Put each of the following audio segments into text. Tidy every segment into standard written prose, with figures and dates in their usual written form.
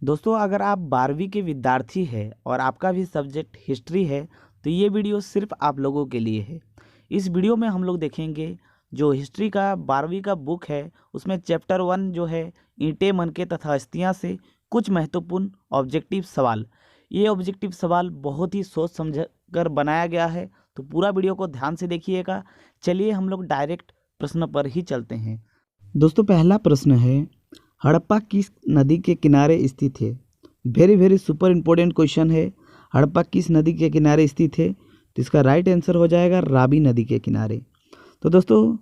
दोस्तों, अगर आप 12वीं के विद्यार्थी हैं और आपका भी सब्जेक्ट हिस्ट्री है तो ये वीडियो सिर्फ आप लोगों के लिए है। इस वीडियो में हम लोग देखेंगे जो हिस्ट्री का 12वीं का बुक है उसमें चैप्टर 1 जो है ईंटें मनके तथा हस्तियाँ से कुछ महत्वपूर्ण ऑब्जेक्टिव सवाल। ये ऑब्जेक्टिव सवाल बहुत ही सोच समझ कर बनाया गया है, तो पूरा वीडियो को ध्यान से देखिएगा। चलिए हम लोग डायरेक्ट प्रश्न पर ही चलते हैं। दोस्तों, पहला प्रश्न है, हड़प्पा किस नदी के किनारे स्थित है? Very very super important question है। हड़प्पा किस नदी के किनारे स्थित है? तो इसका राइट आंसर हो जाएगा रावी नदी के किनारे। तो दोस्तों,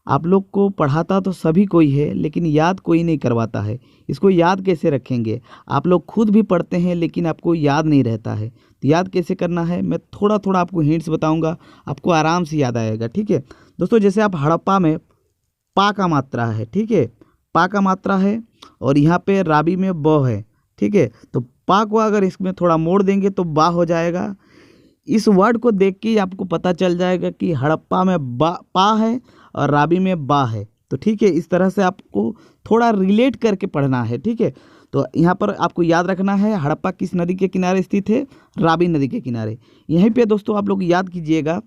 आप लोग को पढ़ाता तो सभी कोई है लेकिन याद कोई नहीं करवाता है। इसको याद कैसे रखेंगे? आप लोग खुद भी पढ़ते हैं लेकिन आपको याद नहीं रहता है। तो याद कैसे करना है, मैं थोड़ा थोड़ा आपको हिंट्स बताऊंगा, आपको आराम से याद आएगा। ठीक है दोस्तों, जैसे आप हड़प्पा में पा का मात्रा है, ठीक है, पा का मात्रा है और यहाँ पे रावी में ब है। ठीक है, तो पा को अगर इसमें थोड़ा मोड़ देंगे तो बा हो जाएगा। इस वर्ड को देख के ही आपको पता चल जाएगा कि हड़प्पा में बा पा है और रावी में बा है। तो ठीक है, इस तरह से आपको थोड़ा रिलेट करके पढ़ना है। ठीक है, तो यहाँ पर आपको याद रखना है हड़प्पा किस नदी के किनारे स्थित है? रावी नदी के किनारे। यहीं पे दोस्तों आप लोग याद कीजिएगा,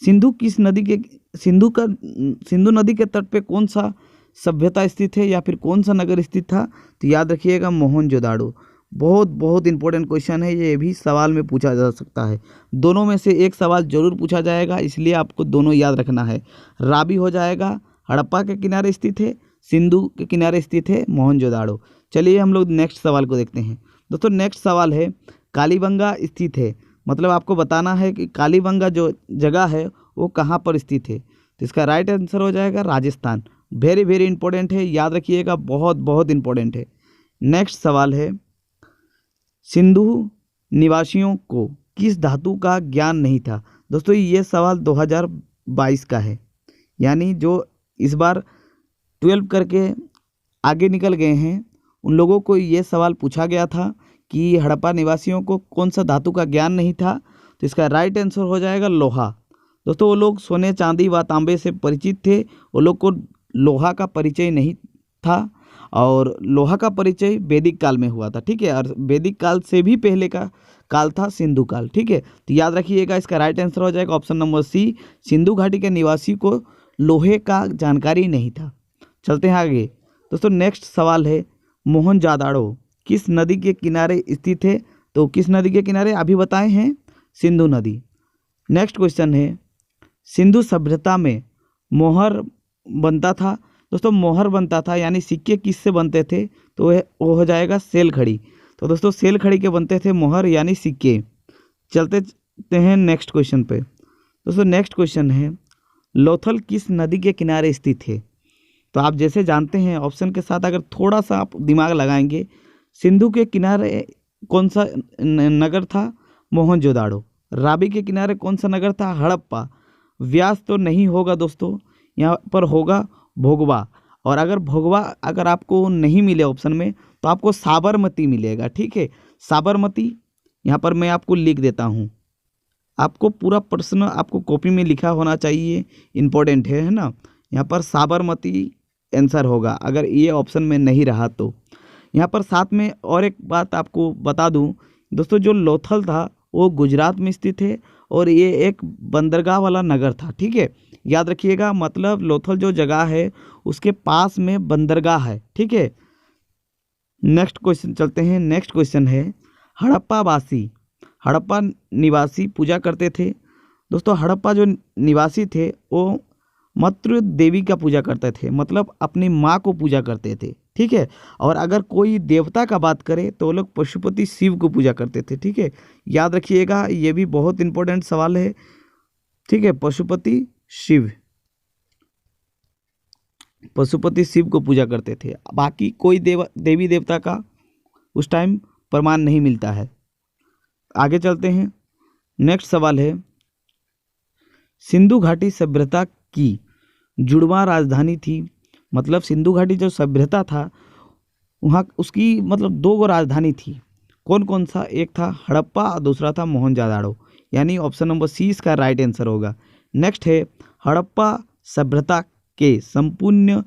सिंधु किस नदी के सिंधु नदी के तट पे कौन सा सभ्यता स्थित है या फिर कौन सा नगर स्थित था? तो याद रखिएगा मोहनजोदाड़ो। बहुत बहुत इंपॉर्टेंट क्वेश्चन है, ये भी सवाल में पूछा जा सकता है। दोनों में से एक सवाल जरूर पूछा जाएगा, इसलिए आपको दोनों याद रखना है। रावी हो जाएगा, हड़प्पा के किनारे स्थित है, सिंधु के किनारे स्थित है मोहनजोदाड़ो। चलिए हम लोग नेक्स्ट सवाल को देखते हैं। दोस्तों, नेक्स्ट सवाल है, कालीबंगा स्थित है, मतलब आपको बताना है कि कालीबंगा जो जगह है वो कहाँ पर स्थित है। तो इसका राइट आंसर हो जाएगा राजस्थान। वेरी वेरी इंपॉर्टेंट है, याद रखिएगा, बहुत बहुत इंपॉर्टेंट है। नेक्स्ट सवाल है, सिंधु निवासियों को किस धातु का ज्ञान नहीं था? दोस्तों, ये सवाल 2022 का है, यानी जो इस बार 12 करके आगे निकल गए हैं उन लोगों को ये सवाल पूछा गया था कि हड़प्पा निवासियों को कौन सा धातु का ज्ञान नहीं था। तो इसका राइट आंसर हो जाएगा लोहा। दोस्तों, वो लोग सोने चांदी व तांबे से परिचित थे, वो लोग को लोहा का परिचय नहीं था, और लोहा का परिचय वैदिक काल में हुआ था। ठीक है, और वैदिक काल से भी पहले का काल था सिंधु काल। ठीक है, तो याद रखिएगा, इसका राइट आंसर हो जाएगा ऑप्शन नंबर सी, सिंधु घाटी के निवासी को लोहे का जानकारी नहीं था। चलते हैं आगे। दोस्तों, नेक्स्ट सवाल है, मोहनजोदाड़ो किस नदी के किनारे स्थित है? तो किस नदी के किनारे अभी बताए हैं? सिंधु नदी। नेक्स्ट क्वेश्चन है, सिंधु सभ्यता में मोहर बनता था। दोस्तों, मोहर बनता था यानी सिक्के किससे बनते थे? तो वो हो जाएगा सेल खड़ी। तो दोस्तों, सेल खड़ी के बनते थे मोहर यानी सिक्के। चलते हैं नेक्स्ट क्वेश्चन पे। दोस्तों, नेक्स्ट क्वेश्चन है, लोथल किस नदी के किनारे स्थित है? तो आप जैसे जानते हैं, ऑप्शन के साथ अगर थोड़ा सा आप दिमाग लगाएंगे, सिंधु के किनारे कौन सा नगर था? मोहनजोदाड़ो। रावी के किनारे कौन सा नगर था? हड़प्पा। व्यास तो नहीं होगा दोस्तों, यहाँ पर होगा भोगवा। और अगर भोगवा अगर आपको नहीं मिले ऑप्शन में तो आपको साबरमती मिलेगा। ठीक है, साबरमती यहाँ पर मैं आपको लिख देता हूँ, आपको पूरा प्रश्न आपको कॉपी में लिखा होना चाहिए, इम्पोर्टेंट है ना। यहाँ पर साबरमती आंसर होगा अगर ये ऑप्शन में नहीं रहा तो। यहाँ पर साथ में और एक बात आपको बता दूँ दोस्तों, जो लोथल था वो गुजरात में स्थित है और ये एक बंदरगाह वाला नगर था। ठीक है, याद रखिएगा, मतलब लोथल जो जगह है उसके पास में बंदरगाह है। ठीक है, नेक्स्ट क्वेश्चन चलते हैं। नेक्स्ट क्वेश्चन है, हड़प्पा निवासी पूजा करते थे। दोस्तों, हड़प्पा जो निवासी थे वो मातृ देवी का पूजा करते थे, मतलब अपनी माँ को पूजा करते थे। ठीक है, और अगर कोई देवता का बात करें तो वो लोग पशुपति शिव को पूजा करते थे। ठीक है, याद रखिएगा, ये भी बहुत इंपॉर्टेंट सवाल है। ठीक है, पशुपति शिव को पूजा करते थे, बाकी कोई देवी देवता का उस टाइम प्रमाण नहीं मिलता है। आगे चलते हैं। नेक्स्ट सवाल है, सिंधु घाटी सभ्यता की जुड़वां राजधानी थी, मतलब सिंधु घाटी जो सभ्यता था वहाँ उसकी मतलब 2 राजधानी थी। कौन कौन सा? एक था हड़प्पा और दूसरा था मोहनजोदाड़ो, यानी ऑप्शन नंबर सी इसका राइट आंसर होगा। नेक्स्ट है, हड़प्पा सभ्यता के संपूर्ण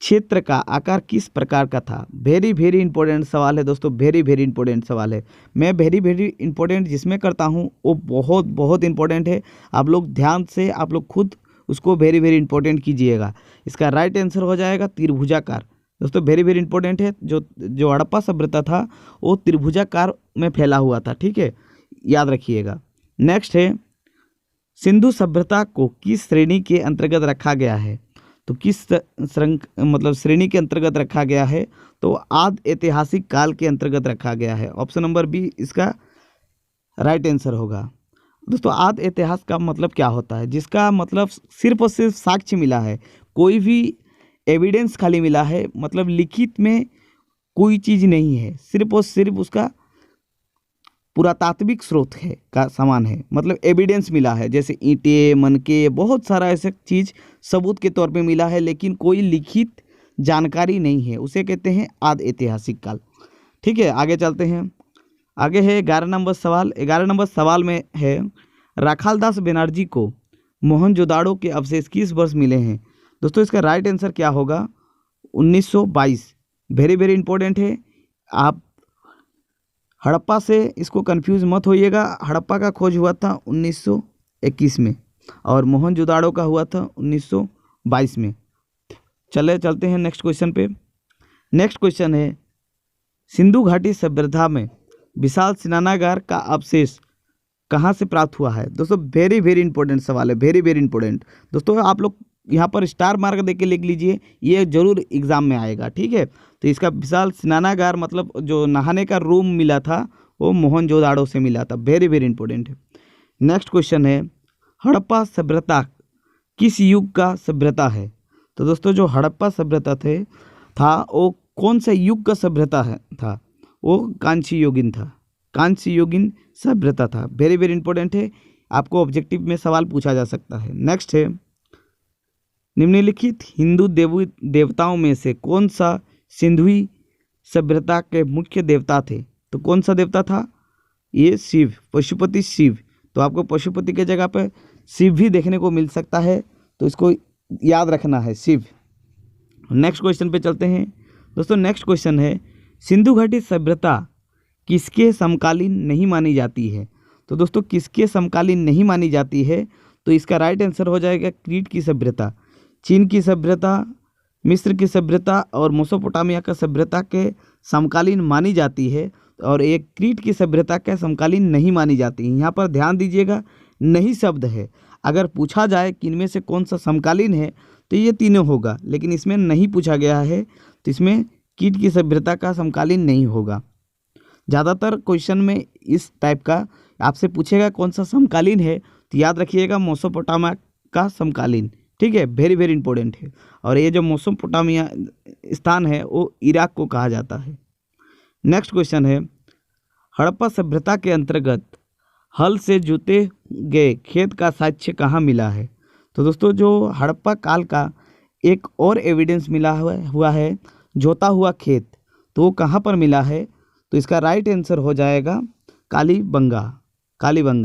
क्षेत्र का आकार किस प्रकार का था? वेरी वेरी इंपॉर्टेंट सवाल है दोस्तों, वेरी वेरी इंपॉर्टेंट सवाल है। मैं वेरी वेरी इंपॉर्टेंट जिसमें करता हूँ वो बहुत बहुत इंपॉर्टेंट है। आप लोग ध्यान से आप लोग खुद उसको वेरी वेरी इंपॉर्टेंट कीजिएगा। इसका राइट आंसर हो जाएगा त्रिभुजाकार। दोस्तों वेरी वेरी इंपॉर्टेंट है। जो हड़प्पा सभ्यता था वो त्रिभुजाकार में फैला हुआ था, ठीक है, याद रखिएगा। नेक्स्ट है, सिंधु सभ्यता को किस श्रेणी के अंतर्गत रखा गया है? तो किस श्रेणी के अंतर्गत रखा गया है? तो आदि ऐतिहासिक काल के अंतर्गत रखा गया है। ऑप्शन नंबर बी इसका राइट आंसर होगा। दोस्तों आदि इतिहास का मतलब क्या होता है? जिसका मतलब सिर्फ और सिर्फ साक्ष्य मिला है, कोई भी एविडेंस खाली मिला है, मतलब लिखित में कोई चीज़ नहीं है, सिर्फ और सिर्फ उसका पुरातात्विक स्रोत है का समान है, मतलब एविडेंस मिला है, जैसे ईंटें, मनके, बहुत सारा ऐसा चीज़ सबूत के तौर पे मिला है, लेकिन कोई लिखित जानकारी नहीं है, उसे कहते हैं आदि ऐतिहासिक काल। ठीक है, आगे चलते हैं। आगे है 11 नंबर सवाल। 11 नंबर सवाल में है, राखालदास बनर्जी को मोहनजोदाड़ो के अवशेष किस वर्ष मिले हैं? दोस्तों इसका राइट आंसर क्या होगा? 1922। वेरी वेरी इंपॉर्टेंट है। आप हड़प्पा से इसको कंफ्यूज मत होइएगा। हड़प्पा का खोज हुआ था 1921 में और मोहनजोदाड़ो का हुआ था 1922 में। चलते हैं नेक्स्ट क्वेश्चन पे। नेक्स्ट क्वेश्चन है, सिंधु घाटी सभ्यता में विशाल स्नानागार का अवशेष कहाँ से प्राप्त हुआ है? दोस्तों वेरी वेरी इंपॉर्टेंट सवाल है, वेरी वेरी इंपॉर्टेंट। दोस्तों आप लोग यहाँ पर स्टार मार्क दे के लिख लीजिए, ये जरूर एग्जाम में आएगा, ठीक है। तो इसका विशाल स्नानागार मतलब जो नहाने का रूम मिला था वो मोहनजोदाड़ो से मिला था। वेरी वेरी इंपॉर्टेंट है। नेक्स्ट क्वेश्चन है, हड़प्पा सभ्यता किस युग का सभ्यता है? तो दोस्तों जो हड़प्पा सभ्यता था वो कौन सा युग का सभ्यता था? वो कांस्य युगीन था, कांस्य युगीन सभ्यता था। वेरी वेरी इंपॉर्टेंट है, आपको ऑब्जेक्टिव में सवाल पूछा जा सकता है। नेक्स्ट है, निम्नलिखित हिंदू देवताओं में से कौन सा सिंधुई सभ्यता के मुख्य देवता थे? तो कौन सा देवता था? ये शिव, पशुपति शिव। तो आपको पशुपति के जगह पर शिव भी देखने को मिल सकता है, तो इसको याद रखना है, शिव। नेक्स्ट क्वेश्चन पे चलते हैं दोस्तों। नेक्स्ट क्वेश्चन है, सिंधु घाटी सभ्यता किसके समकालीन नहीं मानी जाती है? तो दोस्तों किसके समकालीन नहीं मानी जाती है? तो इसका राइट आंसर हो जाएगा क्रीट की सभ्यता, चीन की सभ्यता, मिस्र की सभ्यता और मेसोपोटामिया का सभ्यता के समकालीन मानी जाती है, और एक क्रीट की सभ्यता के समकालीन नहीं मानी जाती है। यहाँ पर ध्यान दीजिएगा, नहीं शब्द है। अगर पूछा जाए कि इनमें से कौन सा समकालीन है तो ये तीनों होगा, लेकिन इसमें नहीं पूछा गया है, तो इसमें कीट की सभ्यता का समकालीन नहीं होगा। ज़्यादातर क्वेश्चन में इस टाइप का आपसे पूछेगा कौन सा समकालीन है, तो याद रखिएगा मेसोपोटामिया का समकालीन, ठीक है, वेरी वेरी इंपॉर्टेंट है। और ये जो मेसोपोटामिया स्थान है वो इराक को कहा जाता है। नेक्स्ट क्वेश्चन है, हड़प्पा सभ्यता के अंतर्गत हल से जोते गए खेत का साक्ष्य कहाँ मिला है? तो दोस्तों जो हड़प्पा काल का एक और एविडेंस मिला हुआ है जोता हुआ खेत, तो वो कहाँ पर मिला है? तो इसका राइट आंसर हो जाएगा कालीबंगा।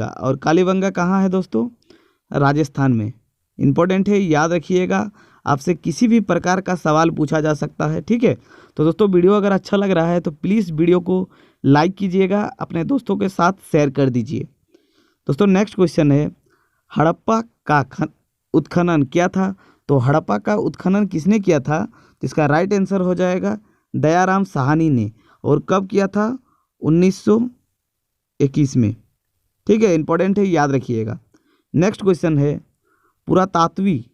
और कालीबंगा कहाँ है दोस्तों? राजस्थान में। इंपॉर्टेंट है, याद रखिएगा, आपसे किसी भी प्रकार का सवाल पूछा जा सकता है, ठीक है। तो दोस्तों वीडियो अगर अच्छा लग रहा है तो प्लीज़ वीडियो को लाइक कीजिएगा, अपने दोस्तों के साथ शेयर कर दीजिए। दोस्तों नेक्स्ट क्वेश्चन है, हड़प्पा का उत्खनन क्या था? तो हड़प्पा का उत्खनन किसने किया था? तो इसका राइट आंसर हो जाएगा दयाराम साहनी ने। और कब किया था? 1921 में, ठीक है, इंपॉर्टेंट है, याद रखिएगा। नेक्स्ट क्वेश्चन है, पुरातात्विक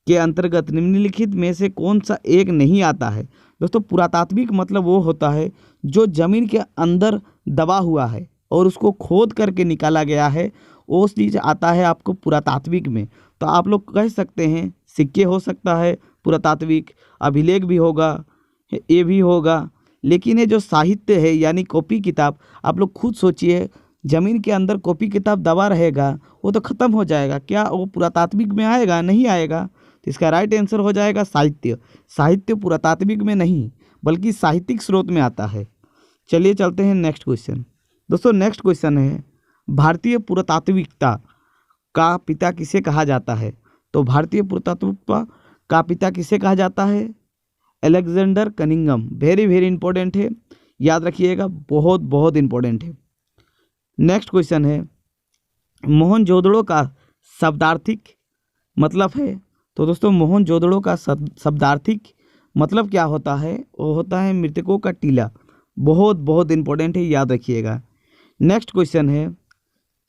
के अंतर्गत निम्नलिखित में से कौन सा एक नहीं आता है? दोस्तों पुरातात्विक मतलब वो होता है जो जमीन के अंदर दबा हुआ है और उसको खोद करके निकाला गया है, वो चीज़ आता है आपको पुरातात्विक में। तो आप लोग कह सकते हैं सिक्के हो सकता है पुरातात्विक, अभिलेख भी होगा, ये भी होगा, लेकिन ये जो साहित्य है यानी कॉपी किताब, आप लोग खुद सोचिए, जमीन के अंदर कॉपी किताब दबा रहेगा वो तो ख़त्म हो जाएगा, क्या वो पुरातात्विक में आएगा? नहीं आएगा। तो इसका राइट आंसर हो जाएगा साहित्य। साहित्य पुरातात्विक में नहीं बल्कि साहित्यिक स्रोत में आता है। चलिए चलते हैं नेक्स्ट क्वेश्चन। दोस्तों नेक्स्ट क्वेश्चन है, भारतीय पुरातात्विकता का पिता किसे कहा जाता है? तो भारतीय पुरातात्विकता का पिता किसे कहा जाता है? Alexander Cunningham, very very important है, याद रखिएगा, बहुत बहुत इंपॉर्टेंट है। नेक्स्ट क्वेश्चन है, मोहनजोदड़ो का शब्दार्थिक मतलब है। तो दोस्तों मोहनजोदड़ो का शब्दार्थिक मतलब क्या होता है? वो होता है मृतकों का टीला, बहुत बहुत इंपॉर्टेंट है, याद रखिएगा। नेक्स्ट क्वेश्चन है,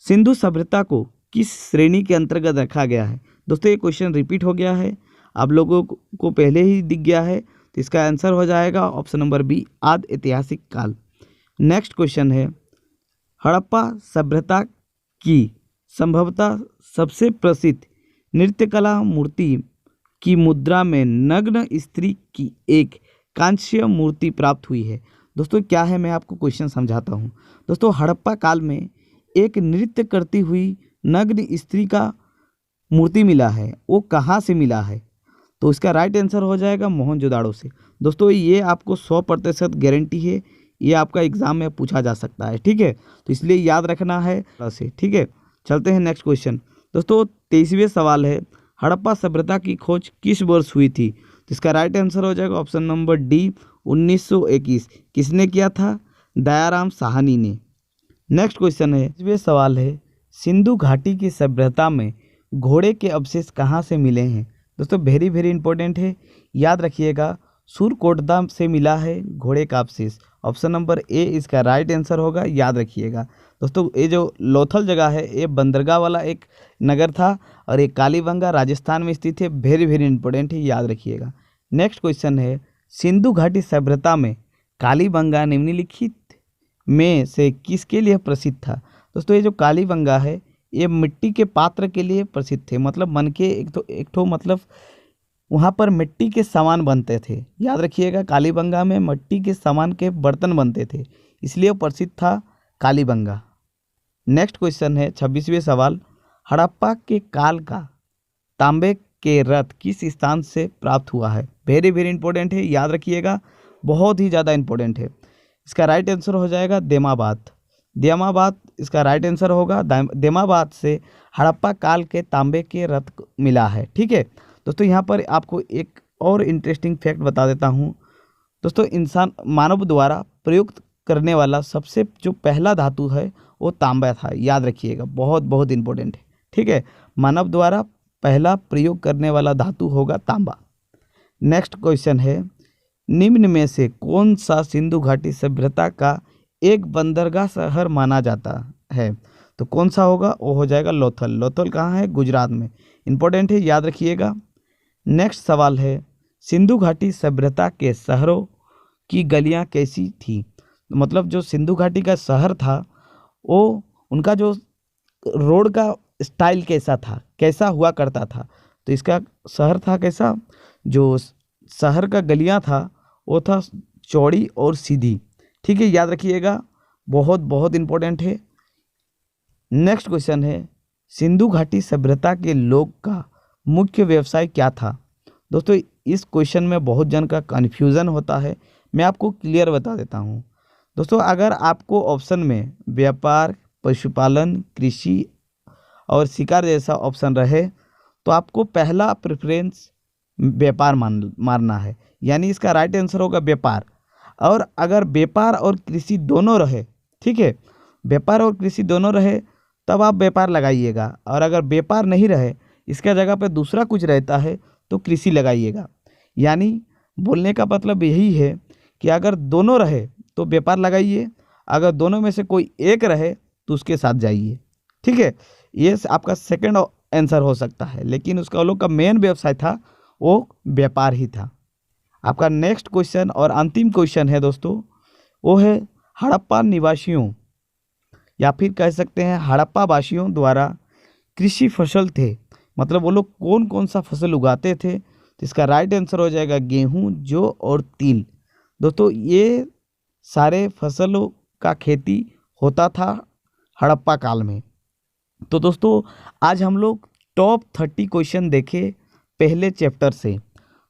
सिंधु सभ्यता को किस श्रेणी के अंतर्गत रखा गया है? दोस्तों ये क्वेश्चन रिपीट हो गया है, आप लोगों को पहले ही दिख गया है, तो इसका आंसर हो जाएगा ऑप्शन नंबर बी, आदि ऐतिहासिक काल। नेक्स्ट क्वेश्चन है, हड़प्पा सभ्यता की संभवतः सबसे प्रसिद्ध नृत्यकला मूर्ति की मुद्रा में नग्न स्त्री की एक कांस्य मूर्ति प्राप्त हुई है। दोस्तों क्या है, मैं आपको क्वेश्चन समझाता हूँ। दोस्तों हड़प्पा काल में एक नृत्य करती हुई नग्न स्त्री का मूर्ति मिला है, वो कहाँ से मिला है? तो इसका राइट आंसर हो जाएगा मोहनजोदाड़ो से। दोस्तों ये आपको 100% गारंटी है, ये आपका एग्जाम में पूछा जा सकता है, ठीक है, तो इसलिए याद रखना है से, ठीक है। चलते हैं नेक्स्ट क्वेश्चन। दोस्तों 23वें सवाल है, हड़प्पा सभ्यता की खोज किस वर्ष हुई थी? तो इसका राइट आंसर हो जाएगा ऑप्शन नंबर डी, 1921। किसने किया था? दयाराम साहनी ने। नेक्स्ट क्वेश्चन है, 25वें सवाल है, सिंधु घाटी की सभ्यता में घोड़े के अवशेष कहाँ से मिले हैं? दोस्तों वेरी वेरी इंपॉर्टेंट है, याद रखिएगा, सुरकोटदा से मिला है घोड़े का अवशेष। ऑप्शन नंबर ए इसका राइट आंसर होगा, याद रखिएगा। दोस्तों ये जो लोथल जगह है, ये बंदरगाह वाला एक नगर था और ये कालीबंगा राजस्थान में स्थित है, वेरी वेरी इंपॉर्टेंट है, याद रखिएगा। नेक्स्ट क्वेश्चन है, सिंधु घाटी सभ्यता में कालीबंगा निम्नलिखित में से किसके लिए प्रसिद्ध था? दोस्तों ये जो कालीबंगा है, ये मिट्टी के पात्र के लिए प्रसिद्ध थे, मतलब मन के एक ठो मतलब वहाँ पर मिट्टी के सामान बनते थे, याद रखिएगा, कालीबंगा में मिट्टी के सामान के बर्तन बनते थे, इसलिए प्रसिद्ध था कालीबंगा। नेक्स्ट क्वेश्चन है 26वें सवाल, हड़प्पा के काल का तांबे के रथ किस स्थान से प्राप्त हुआ है? वेरी वेरी इंपॉर्टेंट है, याद रखिएगा, बहुत ही ज़्यादा इंपॉर्टेंट है। इसका राइट आंसर हो जाएगा देमाबाद। देमाबाद इसका राइट आंसर होगा। देमाबाद से हड़प्पा काल के तांबे के रथ मिला है, ठीक है। दोस्तों यहाँ पर आपको एक और इंटरेस्टिंग फैक्ट बता देता हूँ। दोस्तों इंसान मानव द्वारा प्रयुक्त करने वाला सबसे जो पहला धातु है वो तांबा था, याद रखिएगा, बहुत बहुत इंपॉर्टेंट है, ठीक है। मानव द्वारा पहला प्रयोग करने वाला धातु होगा तांबा। नेक्स्ट क्वेश्चन है, निम्न में से कौन सा सिंधु घाटी सभ्यता का एक बंदरगाह शहर माना जाता है? तो कौन सा होगा? वो हो जाएगा लोथल। लोथल कहाँ है? गुजरात में, इंपॉर्टेंट है, याद रखिएगा। नेक्स्ट सवाल है, सिंधु घाटी सभ्यता के शहरों की गलियां कैसी थी? मतलब जो सिंधु घाटी का शहर था, वो उनका जो रोड का स्टाइल कैसा था, कैसा हुआ करता था? तो इसका शहर था कैसा, जो शहर का गलियां था वो था चौड़ी और सीधी, ठीक है, याद रखिएगा, बहुत बहुत इंपॉर्टेंट है। नेक्स्ट क्वेश्चन है, सिंधु घाटी सभ्यता के लोग का मुख्य व्यवसाय क्या था? दोस्तों इस क्वेश्चन में बहुत जन का कन्फ्यूज़न होता है, मैं आपको क्लियर बता देता हूँ। दोस्तों अगर आपको ऑप्शन में व्यापार, पशुपालन, कृषि और शिकार जैसा ऑप्शन रहे तो आपको पहला प्रेफरेंस व्यापार मारना है, यानी इसका राइट आंसर होगा व्यापार। और अगर व्यापार और कृषि दोनों रहे, ठीक है, व्यापार और कृषि दोनों रहे तब आप व्यापार लगाइएगा, और अगर व्यापार नहीं रहे, इसका जगह पे दूसरा कुछ रहता है तो कृषि लगाइएगा। यानी बोलने का मतलब यही है कि अगर दोनों रहे तो व्यापार लगाइए, अगर दोनों में से कोई एक रहे तो उसके साथ जाइए, ठीक है। ये आपका सेकंड आंसर हो सकता है, लेकिन उसका लोग का मेन व्यवसाय था वो व्यापार ही था। आपका नेक्स्ट क्वेश्चन और अंतिम क्वेश्चन है दोस्तों, वो है हड़प्पा निवासियों या फिर कह सकते हैं हड़प्पा वासियों द्वारा कृषि फसल थे, मतलब वो लोग कौन कौन सा फसल उगाते थे? तो इसका राइट आंसर हो जाएगा गेहूं, जौ और तिल। दोस्तों ये सारे फसलों का खेती होता था हड़प्पा काल में। तो दोस्तों आज हम लोग टॉप 30 क्वेश्चन देखे पहले चैप्टर से।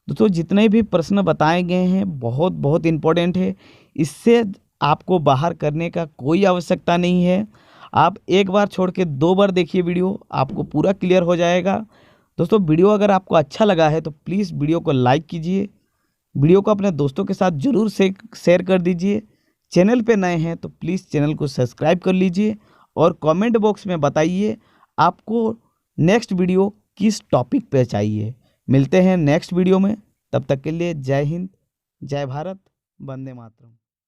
दोस्तों जितने भी प्रश्न बताए गए हैं बहुत बहुत इम्पोर्टेंट है, इससे आपको बाहर करने का कोई आवश्यकता नहीं है। आप एक बार छोड़ के 2 बार देखिए वीडियो, आपको पूरा क्लियर हो जाएगा। दोस्तों वीडियो अगर आपको अच्छा लगा है तो प्लीज़ वीडियो को लाइक कीजिए, वीडियो को अपने दोस्तों के साथ ज़रूर से शेयर कर दीजिए। चैनल पे नए हैं तो प्लीज़ चैनल को सब्सक्राइब कर लीजिए और कमेंट बॉक्स में बताइए आपको नेक्स्ट वीडियो किस टॉपिक पे चाहिए। मिलते हैं नेक्स्ट वीडियो में, तब तक के लिए जय हिंद, जय भारत, वंदे मातरम।